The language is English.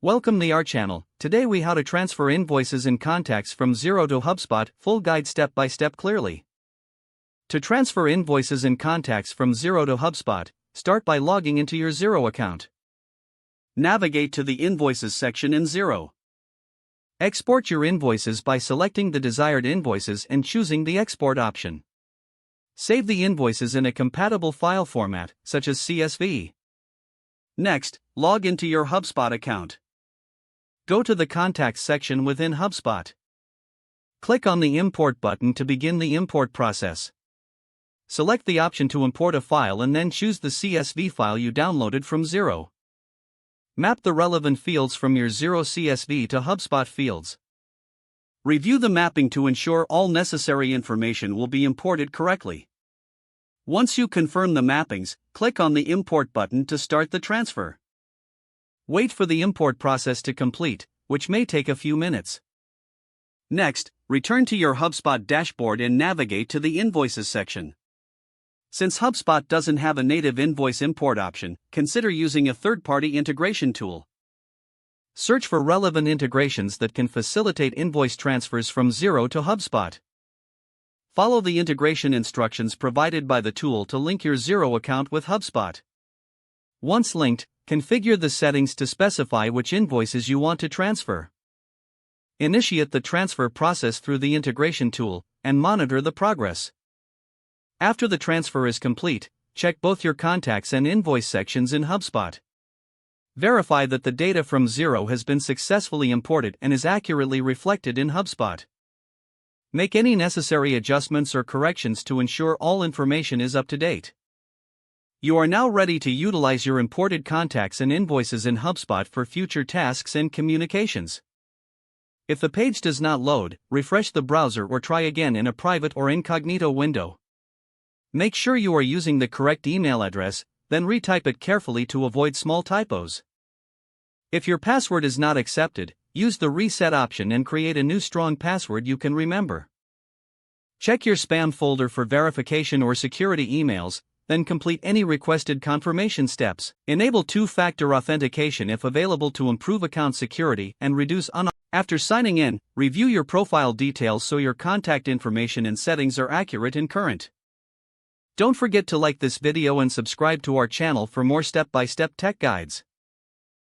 Welcome to our channel. Today we how to transfer invoices and contacts from Xero to HubSpot, full guide step by step clearly. To transfer invoices and contacts from Xero to HubSpot, start by logging into your Xero account. Navigate to the Invoices section in Xero. Export your invoices by selecting the desired invoices and choosing the export option. Save the invoices in a compatible file format, such as CSV. Next, log into your HubSpot account. Go to the Contacts section within HubSpot. Click on the Import button to begin the import process. Select the option to import a file and then choose the CSV file you downloaded from Xero. Map the relevant fields from your Xero CSV to HubSpot fields. Review the mapping to ensure all necessary information will be imported correctly. Once you confirm the mappings, click on the Import button to start the transfer. Wait for the import process to complete, which may take a few minutes. Next, return to your HubSpot dashboard and navigate to the Invoices section. Since HubSpot doesn't have a native invoice import option, consider using a third-party integration tool. Search for relevant integrations that can facilitate invoice transfers from Xero to HubSpot. Follow the integration instructions provided by the tool to link your Xero account with HubSpot. Once linked, configure the settings to specify which invoices you want to transfer. Initiate the transfer process through the integration tool, and monitor the progress. After the transfer is complete, check both your contacts and invoice sections in HubSpot. Verify that the data from Xero has been successfully imported and is accurately reflected in HubSpot. Make any necessary adjustments or corrections to ensure all information is up to date. You are now ready to utilize your imported contacts and invoices in HubSpot for future tasks and communications. If the page does not load, refresh the browser or try again in a private or incognito window. Make sure you are using the correct email address, then retype it carefully to avoid small typos. If your password is not accepted, use the reset option and create a new strong password you can remember. Check your spam folder for verification or security emails, then complete any requested confirmation steps. Enable two-factor authentication if available to improve account security and reduce After signing in, review your profile details so your contact information and settings are accurate and current. Don't forget to like this video and subscribe to our channel for more step-by-step tech guides.